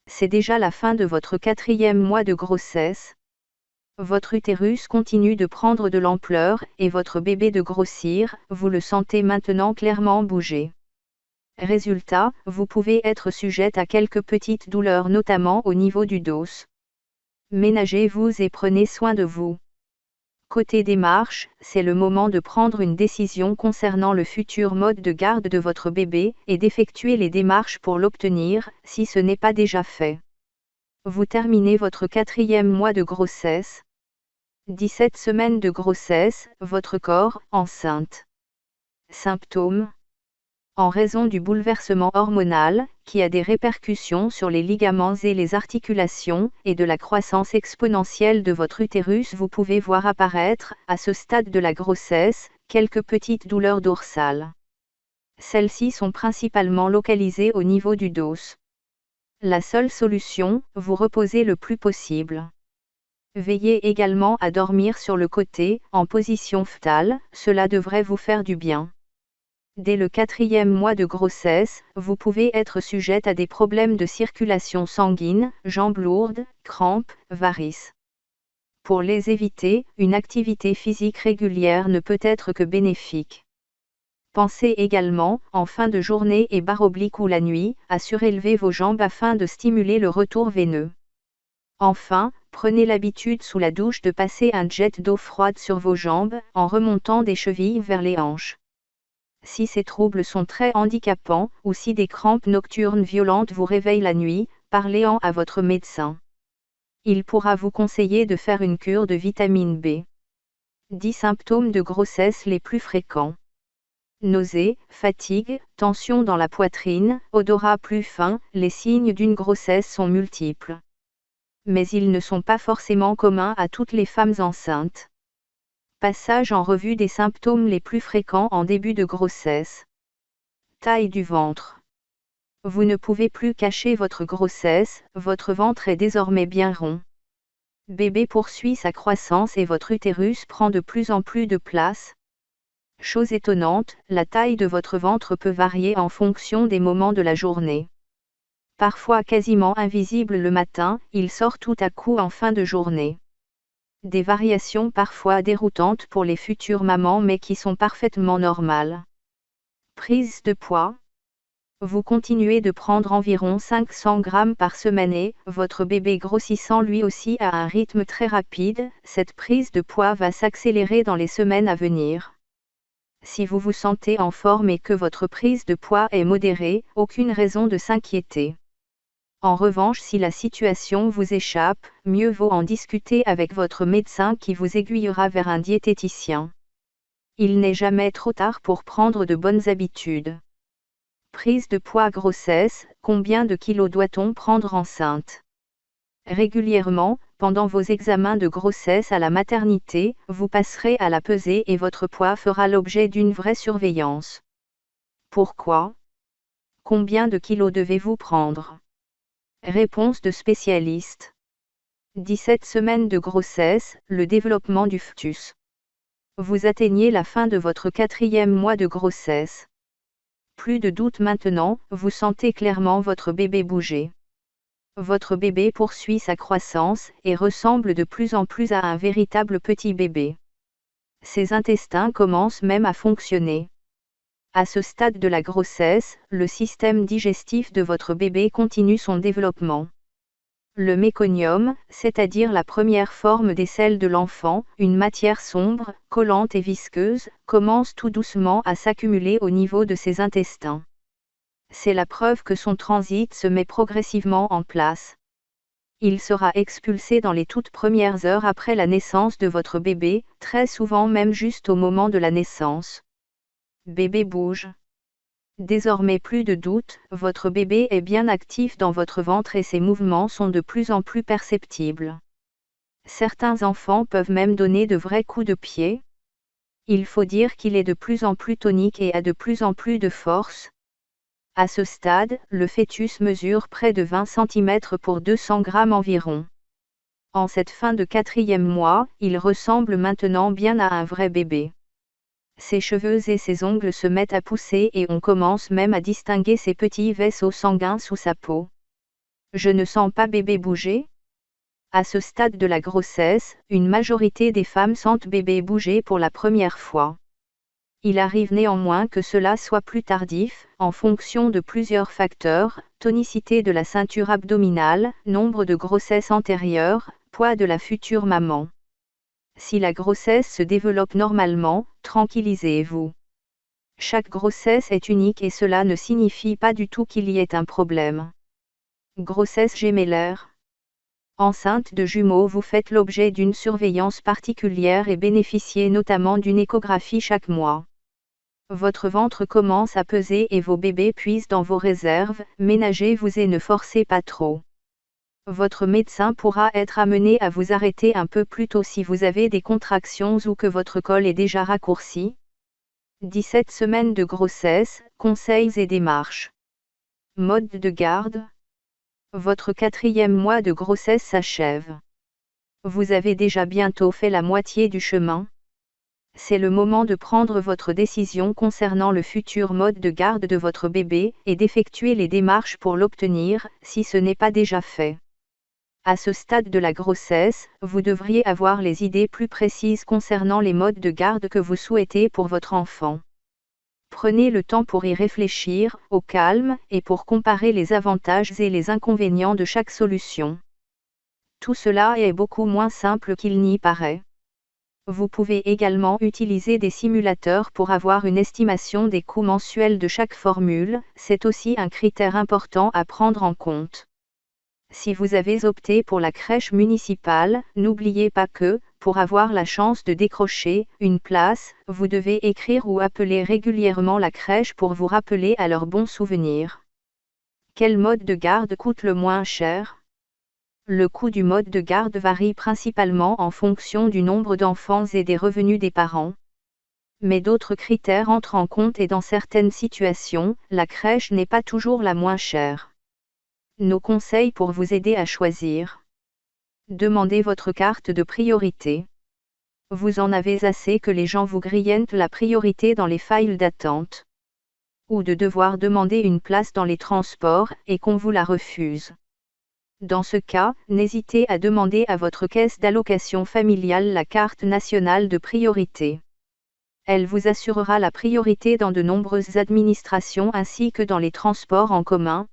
c'est déjà la fin de votre 4e mois de grossesse. Votre utérus continue de prendre de l'ampleur et votre bébé de grossir, vous le sentez maintenant clairement bouger. Résultat, vous pouvez être sujette à quelques petites douleurs notamment au niveau du dos. Ménagez-vous et prenez soin de vous. Côté démarche, c'est le moment de prendre une décision concernant le futur mode de garde de votre bébé et d'effectuer les démarches pour l'obtenir, si ce n'est pas déjà fait. Vous terminez votre 4e mois de grossesse. 17 semaines de grossesse, votre corps, enceinte. Symptômes. En raison du bouleversement hormonal, qui a des répercussions sur les ligaments et les articulations, et de la croissance exponentielle de votre utérus, vous pouvez voir apparaître, à ce stade de la grossesse, quelques petites douleurs dorsales. Celles-ci sont principalement localisées au niveau du dos. La seule solution, vous reposer le plus possible. Veillez également à dormir sur le côté, en position fœtale, cela devrait vous faire du bien. Dès le 4e mois de grossesse, vous pouvez être sujette à des problèmes de circulation sanguine, jambes lourdes, crampes, varices. Pour les éviter, une activité physique régulière ne peut être que bénéfique. Pensez également, en fin de journée et barre oblique ou la nuit, à surélever vos jambes afin de stimuler le retour veineux. Enfin, prenez l'habitude sous la douche de passer un jet d'eau froide sur vos jambes, en remontant des chevilles vers les hanches. Si ces troubles sont très handicapants, ou si des crampes nocturnes violentes vous réveillent la nuit, parlez-en à votre médecin. Il pourra vous conseiller de faire une cure de vitamine B. 10 symptômes de grossesse les plus fréquents. Nausées, fatigue, tension dans la poitrine, odorat plus fin, les signes d'une grossesse sont multiples. Mais ils ne sont pas forcément communs à toutes les femmes enceintes. Passage en revue des symptômes les plus fréquents en début de grossesse. Taille du ventre. Vous ne pouvez plus cacher votre grossesse, votre ventre est désormais bien rond. Bébé poursuit sa croissance et votre utérus prend de plus en plus de place. Chose étonnante, la taille de votre ventre peut varier en fonction des moments de la journée. Parfois quasiment invisible le matin, il sort tout à coup en fin de journée. Des variations parfois déroutantes pour les futures mamans mais qui sont parfaitement normales. Prise de poids. Vous continuez de prendre environ 500 grammes par semaine et, votre bébé grossissant lui aussi à un rythme très rapide, cette prise de poids va s'accélérer dans les semaines à venir. Si vous vous sentez en forme et que votre prise de poids est modérée, aucune raison de s'inquiéter. En revanche, si la situation vous échappe, mieux vaut en discuter avec votre médecin qui vous aiguillera vers un diététicien. Il n'est jamais trop tard pour prendre de bonnes habitudes. Prise de poids grossesse, combien de kilos doit-on prendre enceinte? Régulièrement, pendant vos examens de grossesse à la maternité, vous passerez à la pesée et votre poids fera l'objet d'une vraie surveillance. Pourquoi? Combien de kilos devez-vous prendre? Réponse de spécialiste. 17 semaines de grossesse, le développement du fœtus. Vous atteignez la fin de votre 4e mois de grossesse. Plus de doute maintenant, vous sentez clairement votre bébé bouger. Votre bébé poursuit sa croissance et ressemble de plus en plus à un véritable petit bébé. Ses intestins commencent même à fonctionner. À ce stade de la grossesse, le système digestif de votre bébé continue son développement. Le méconium, c'est-à-dire la première forme des selles de l'enfant, une matière sombre, collante et visqueuse, commence tout doucement à s'accumuler au niveau de ses intestins. C'est la preuve que son transit se met progressivement en place. Il sera expulsé dans les toutes premières heures après la naissance de votre bébé, très souvent même juste au moment de la naissance. Bébé bouge. Désormais plus de doute, votre bébé est bien actif dans votre ventre et ses mouvements sont de plus en plus perceptibles. Certains enfants peuvent même donner de vrais coups de pied. Il faut dire qu'il est de plus en plus tonique et a de plus en plus de force. À ce stade, le fœtus mesure près de 20 cm pour 200 grammes environ. En cette fin de 4e mois, il ressemble maintenant bien à un vrai bébé. Ses cheveux et ses ongles se mettent à pousser et on commence même à distinguer ses petits vaisseaux sanguins sous sa peau. Je ne sens pas bébé bouger. À ce stade de la grossesse, une majorité des femmes sentent bébé bouger pour la première fois. Il arrive néanmoins que cela soit plus tardif, en fonction de plusieurs facteurs, tonicité de la ceinture abdominale, nombre de grossesses antérieures, poids de la future maman. Si la grossesse se développe normalement, tranquillisez-vous. Chaque grossesse est unique et cela ne signifie pas du tout qu'il y ait un problème. Grossesse gémellaire. Enceinte de jumeaux, vous faites l'objet d'une surveillance particulière et bénéficiez notamment d'une échographie chaque mois. Votre ventre commence à peser et vos bébés puisent dans vos réserves, ménagez-vous et ne forcez pas trop. Votre médecin pourra être amené à vous arrêter un peu plus tôt si vous avez des contractions ou que votre col est déjà raccourci. 17 semaines de grossesse, conseils et démarches. Mode de garde. Votre 4e mois de grossesse s'achève. Vous avez déjà bientôt fait la moitié du chemin. C'est le moment de prendre votre décision concernant le futur mode de garde de votre bébé et d'effectuer les démarches pour l'obtenir, si ce n'est pas déjà fait. À ce stade de la grossesse, vous devriez avoir les idées plus précises concernant les modes de garde que vous souhaitez pour votre enfant. Prenez le temps pour y réfléchir, au calme, et pour comparer les avantages et les inconvénients de chaque solution. Tout cela est beaucoup moins simple qu'il n'y paraît. Vous pouvez également utiliser des simulateurs pour avoir une estimation des coûts mensuels de chaque formule, c'est aussi un critère important à prendre en compte. Si vous avez opté pour la crèche municipale, n'oubliez pas que, pour avoir la chance de décrocher une place, vous devez écrire ou appeler régulièrement la crèche pour vous rappeler à leurs bons souvenirs. Quel mode de garde coûte le moins cher ? Le coût du mode de garde varie principalement en fonction du nombre d'enfants et des revenus des parents. Mais d'autres critères entrent en compte et dans certaines situations, la crèche n'est pas toujours la moins chère. Nos conseils pour vous aider à choisir. Demandez votre carte de priorité. Vous en avez assez que les gens vous grillent la priorité dans les files d'attente. Ou de devoir demander une place dans les transports et qu'on vous la refuse. Dans ce cas, n'hésitez à demander à votre caisse d'allocation familiale la carte nationale de priorité. Elle vous assurera la priorité dans de nombreuses administrations ainsi que dans les transports en commun,